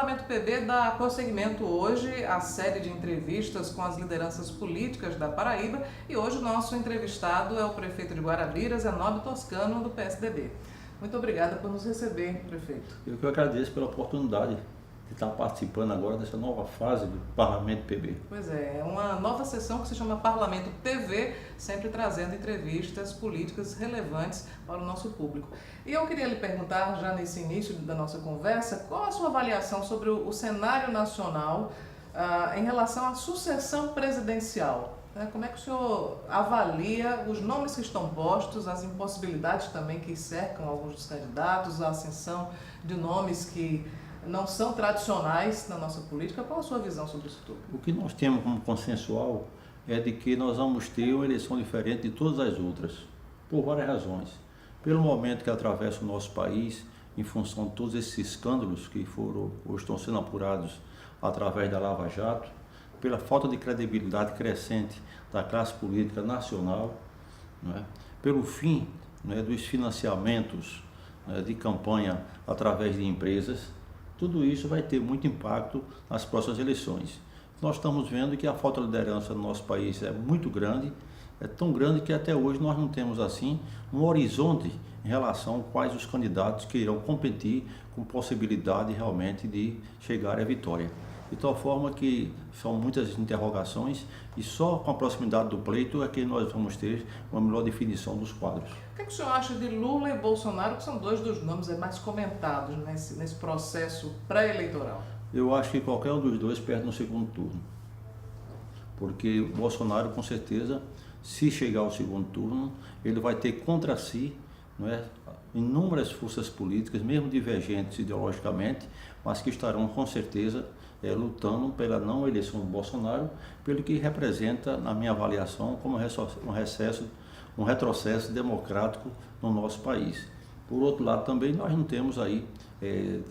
Parlamento PB dá prosseguimento hoje à série de entrevistas com as lideranças políticas da Paraíba e hoje o nosso entrevistado é o prefeito de Guarabira, Zenóbio Toscano, do PSDB. Muito obrigada por nos receber, prefeito. Eu que agradeço pela oportunidade de estar participando agora dessa nova fase do Parlamento PB. Pois é uma nova sessão que se chama Parlamento TV, sempre trazendo entrevistas políticas relevantes para o nosso público. E eu queria lhe perguntar, já nesse início da nossa conversa, qual a sua avaliação sobre o cenário nacional em relação à sucessão presidencial? Como é que o senhor avalia os nomes que estão postos, as impossibilidades também que cercam alguns dos candidatos, a ascensão de nomes que não são tradicionais na nossa política? Qual a sua visão sobre isso tudo? O que nós temos como consensual é de que nós vamos ter uma eleição diferente de todas as outras, por várias razões. Pelo momento que atravessa o nosso país, em função de todos esses escândalos que foram ou estão sendo apurados através da Lava Jato, pela falta de credibilidade crescente da classe política nacional, não é? Pelo fim, não é, dos financiamentos, de campanha através de empresas. Tudo isso vai ter muito impacto nas próximas eleições. Nós estamos vendo que a falta de liderança no nosso país é muito grande, é tão grande que até hoje nós não temos assim um horizonte em relação a quais os candidatos que irão competir com possibilidade realmente de chegar à vitória. De tal forma que são muitas interrogações e só com a proximidade do pleito é que nós vamos ter uma melhor definição dos quadros. O que o senhor acha de Lula e Bolsonaro, que são dois dos nomes mais comentados nesse processo pré-eleitoral? Eu acho que qualquer um dos dois perde no segundo turno. Porque o Bolsonaro, com certeza, se chegar ao segundo turno, ele vai ter contra si, não é, inúmeras forças políticas, mesmo divergentes ideologicamente, mas que estarão com certeza lutando pela não eleição do Bolsonaro, pelo que representa, na minha avaliação, como um retrocesso democrático no nosso país. Por outro lado, também nós não temos aí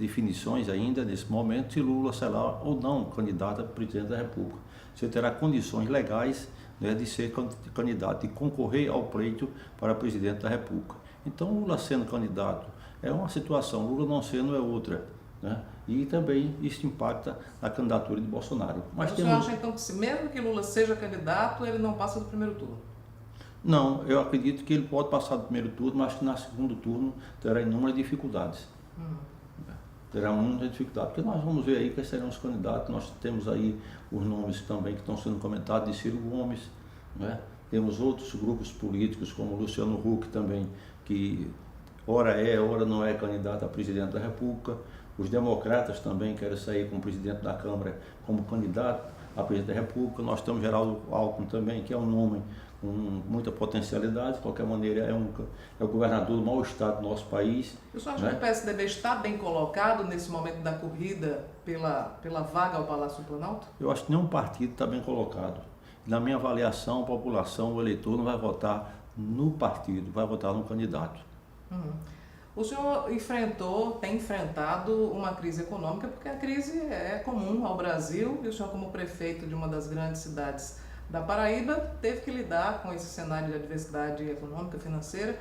definições ainda, nesse momento, se Lula será ou não candidato a presidente da República. Você terá condições legais, né, de ser candidato, de concorrer ao pleito para presidente da República. Então, Lula sendo candidato é uma situação, Lula não sendo é outra, né? E também isso impacta na candidatura de Bolsonaro. Mas o senhor acha então que mesmo que Lula seja candidato, ele não passa do primeiro turno? Não, eu acredito que ele pode passar do primeiro turno, mas que no segundo turno terá inúmeras dificuldades. Terá muita dificuldade, porque nós vamos ver aí quais serão os candidatos. Nós temos aí os nomes também que estão sendo comentados de Ciro Gomes, né? Temos outros grupos políticos como Luciano Huck também, que ora não é candidato a presidente da República. Os democratas também querem sair como presidente da Câmara como candidato a presidente da República. Nós temos Geraldo Alckmin também, que é um nome com muita potencialidade, de qualquer maneira é o governador do maior estado do nosso país. O senhor acha que o PSDB está bem colocado nesse momento da corrida pela vaga ao Palácio do Planalto? Eu acho que nenhum partido está bem colocado. Na minha avaliação, a população, o eleitor não vai votar no partido, vai votar no candidato. O senhor tem enfrentado uma crise econômica, porque a crise é comum ao Brasil, e o senhor, como prefeito de uma das grandes cidades da Paraíba, teve que lidar com esse cenário de adversidade econômica, financeira.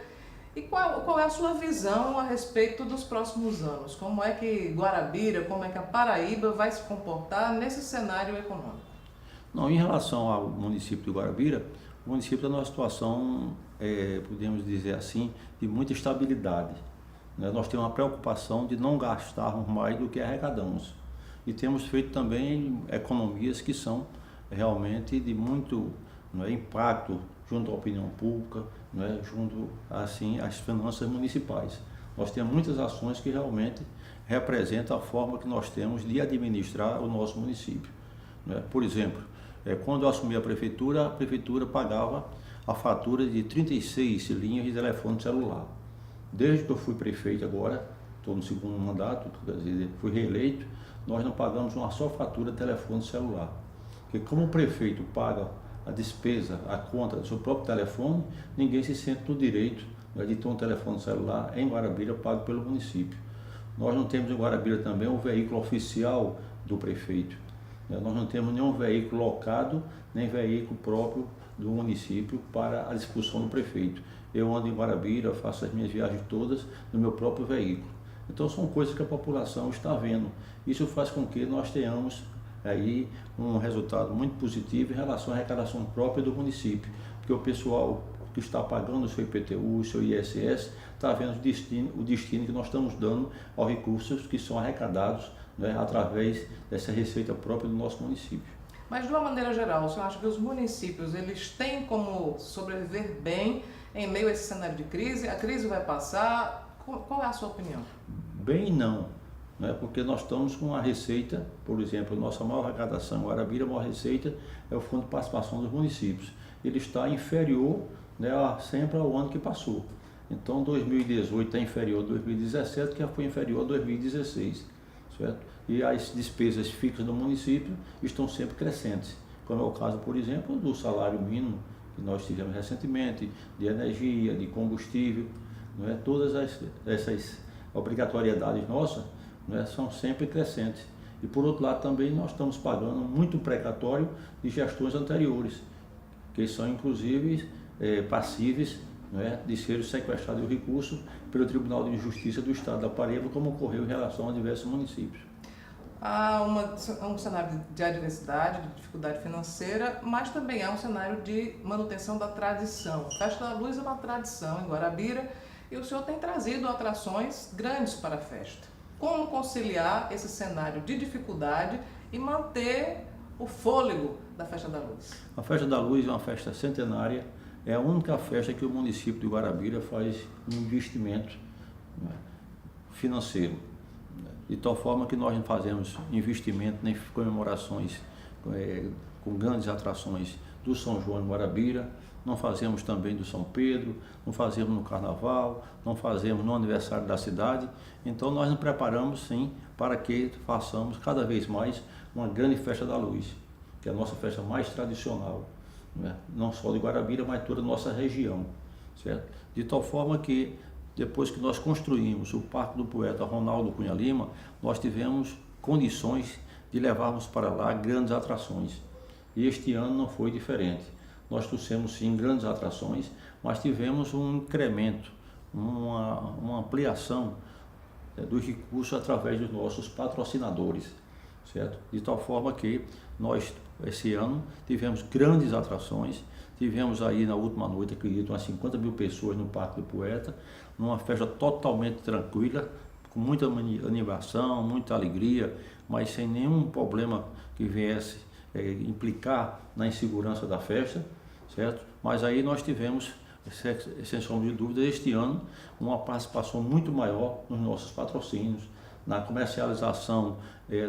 E qual é a sua visão a respeito dos próximos anos? Como é que Guarabira, como é que a Paraíba vai se comportar nesse cenário econômico? Não, em relação ao município de Guarabira, o município está numa situação, podemos dizer assim, de muita estabilidade. Nós temos uma preocupação de não gastarmos mais do que arrecadamos. E temos feito também economias que são realmente de muito impacto junto à opinião pública, junto assim, às finanças municipais. Nós temos muitas ações que realmente representam a forma que nós temos de administrar o nosso município. Por exemplo, quando eu assumi a prefeitura pagava a fatura de 36 linhas de telefone celular. Desde que eu fui prefeito agora, estou no segundo mandato, quer dizer, fui reeleito, nós não pagamos uma só fatura de telefone celular. Porque como o prefeito paga a despesa, a conta do seu próprio telefone, ninguém se sente no direito de ter um telefone celular em Guarabira pago pelo município. Nós não temos em Guarabira também um veículo oficial do prefeito. Nós não temos nenhum veículo locado, nem veículo próprio do município para a discussão do prefeito. Eu ando em Guarabira, faço as minhas viagens todas no meu próprio veículo. Então são coisas que a população está vendo. Isso faz com que nós tenhamos aí um resultado muito positivo em relação à arrecadação própria do município, porque o pessoal que está pagando o seu IPTU, o seu ISS, está vendo o destino que nós estamos dando aos recursos que são arrecadados, né, através dessa receita própria do nosso município. Mas de uma maneira geral, o senhor acha que os municípios eles têm como sobreviver bem em meio a esse cenário de crise? A crise vai passar? Qual é a sua opinião? Bem não, né? Porque nós estamos com uma receita, por exemplo, a nossa maior arrecadação, Guarabira, a maior receita é o Fundo de Participação dos Municípios. Ele está inferior, né, sempre ao ano que passou. Então 2018 está inferior a 2017, que foi inferior a 2016, certo? E as despesas fixas do município estão sempre crescentes, como é o caso, por exemplo, do salário mínimo que nós tivemos recentemente, de energia, de combustível, não é? Todas essas obrigatoriedades nossas, não é, são sempre crescentes. E por outro lado também nós estamos pagando muito precatório de gestões anteriores, que são inclusive passíveis, não é, de ser sequestrado o recurso pelo Tribunal de Justiça do Estado da Paraíba, como ocorreu em relação a diversos municípios. Há um cenário de adversidade, de dificuldade financeira, mas também há um cenário de manutenção da tradição. A Festa da Luz é uma tradição em Guarabira e o senhor tem trazido atrações grandes para a festa. Como conciliar esse cenário de dificuldade e manter o fôlego da Festa da Luz? A Festa da Luz é uma festa centenária, é a única festa que o município de Guarabira faz um investimento, né, financeiro. De tal forma que nós não fazemos investimento nem comemorações com grandes atrações do São João em Guarabira, não fazemos também do São Pedro, não fazemos no Carnaval, não fazemos no aniversário da cidade. Então nós nos preparamos sim para que façamos cada vez mais uma grande Festa da Luz, que é a nossa festa mais tradicional, né? Não só de Guarabira, mas toda a nossa região, certo? De tal forma que depois que nós construímos o Parque do Poeta Ronaldo Cunha Lima, nós tivemos condições de levarmos para lá grandes atrações. E este ano não foi diferente. Nós trouxemos sim grandes atrações, mas tivemos um incremento, uma ampliação dos recursos através dos nossos patrocinadores, certo? De tal forma que nós, esse ano, tivemos grandes atrações. Tivemos aí na última noite, acredito, umas 50 mil pessoas no Parque do Poeta, numa festa totalmente tranquila, com muita animação, muita alegria, mas sem nenhum problema que viesse implicar na insegurança da festa, certo? Mas aí nós tivemos, sem sombra de dúvida, este ano, uma participação muito maior nos nossos patrocínios, na comercialização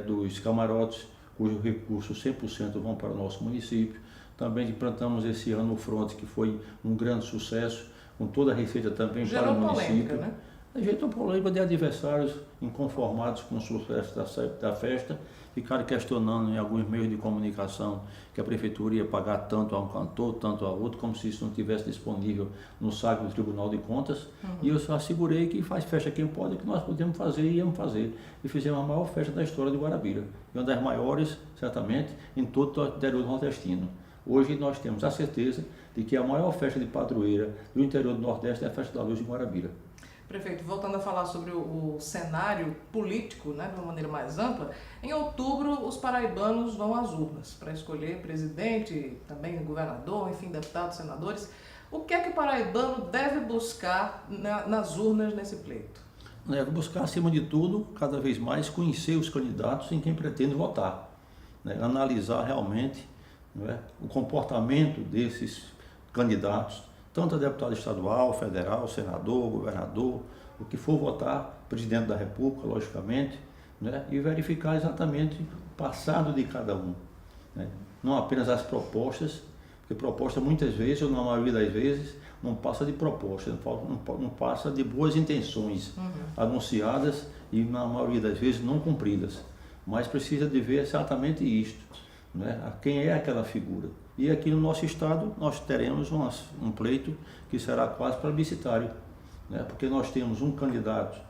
dos camarotes, cujos recursos 100% vão para o nosso município. Também implantamos esse ano o Fronte, que foi um grande sucesso, com toda a receita também para o município. Polêmica, né? Gerou polêmica de adversários inconformados com o sucesso da festa, ficaram questionando em alguns meios de comunicação que a prefeitura ia pagar tanto a um cantor, tanto a outro, como se isso não estivesse disponível no site do Tribunal de Contas. E eu só assegurei que faz festa quem pode, que nós podemos fazer e íamos fazer. E fizemos a maior festa da história de Guarabira, e uma das maiores, certamente, em todo o interior nordestino. Hoje nós temos a certeza de que a maior festa de padroeira do interior do Nordeste é a Festa da Luz de Guarabira. Prefeito, voltando a falar sobre o cenário político, né, de uma maneira mais ampla, em outubro os paraibanos vão às urnas para escolher presidente, também governador, enfim, deputados, senadores. O que é que o paraibano deve buscar nas urnas nesse pleito? Deve buscar, acima de tudo, cada vez mais conhecer os candidatos em quem pretende votar, né? Analisar realmente, não é, o comportamento desses candidatos, tanto a deputado estadual, federal, senador, governador, o que for votar, presidente da República, logicamente, né? E verificar exatamente o passado de cada um, né? Não apenas as propostas, porque proposta muitas vezes, ou na maioria das vezes, não passa de proposta, não passa de boas intenções anunciadas e na maioria das vezes não cumpridas, mas precisa de ver exatamente isto, né? Quem é aquela figura. E aqui no nosso estado nós teremos um pleito que será quase plebiscitário, né? Porque nós temos um candidato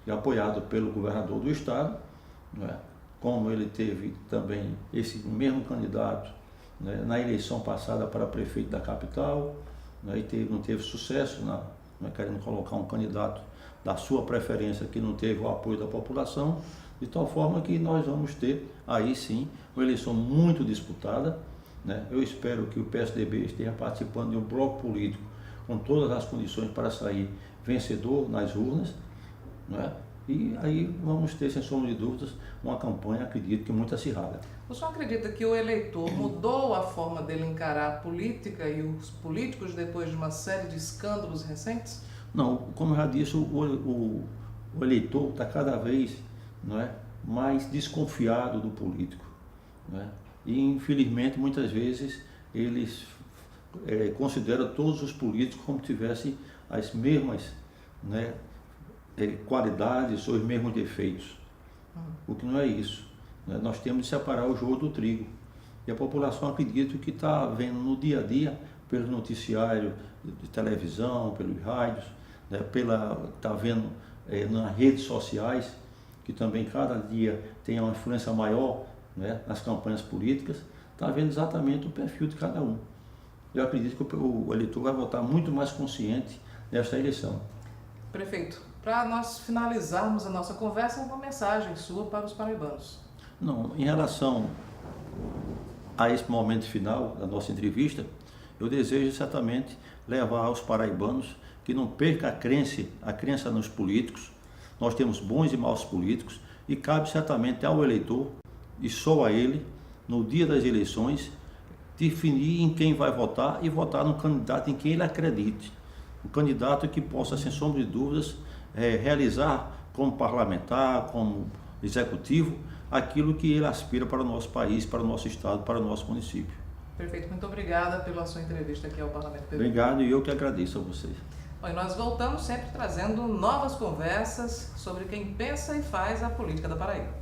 que é apoiado pelo governador do estado, né? Como ele teve também esse mesmo candidato, né, na eleição passada para prefeito da capital, né, e não teve sucesso, querendo colocar um candidato da sua preferência que não teve o apoio da população, de tal forma que nós vamos ter aí sim uma eleição muito disputada, né? Eu espero que o PSDB esteja participando de um bloco político com todas as condições para sair vencedor nas urnas, né? E aí vamos ter, sem sombra de dúvidas, uma campanha, acredito que muito acirrada. O senhor acredita que o eleitor mudou a forma dele encarar a política e os políticos depois de uma série de escândalos recentes? Não, como eu já disse, o eleitor está cada vez, não é, mais desconfiado do político, não é? E infelizmente muitas vezes eles consideram todos os políticos como se tivessem as mesmas, né, qualidades ou os mesmos defeitos, o que não é isso, né? Nós temos de separar o joio do trigo, e a população, acredito que está vendo no dia a dia, pelo noticiário de televisão, pelos rádios, né, está vendo nas redes sociais, que também cada dia tem uma influência maior, né, nas campanhas políticas, está vendo exatamente o perfil de cada um. Eu acredito que o eleitor vai votar muito mais consciente nesta eleição. Prefeito, para nós finalizarmos a nossa conversa, uma mensagem sua para os paraibanos. Não, em relação a esse momento final da nossa entrevista, eu desejo certamente levar aos paraibanos que não perca a crença nos políticos. Nós temos bons e maus políticos e cabe certamente ao eleitor, e só a ele, no dia das eleições, definir em quem vai votar e votar no candidato em quem ele acredite. Um candidato que possa, sem sombra de dúvidas, realizar como parlamentar, como executivo, aquilo que ele aspira para o nosso país, para o nosso estado, para o nosso município. Perfeito, muito obrigada pela sua entrevista aqui ao Parlamento PV. Obrigado, e eu que agradeço a vocês. Bom, e nós voltamos sempre trazendo novas conversas sobre quem pensa e faz a política da Paraíba.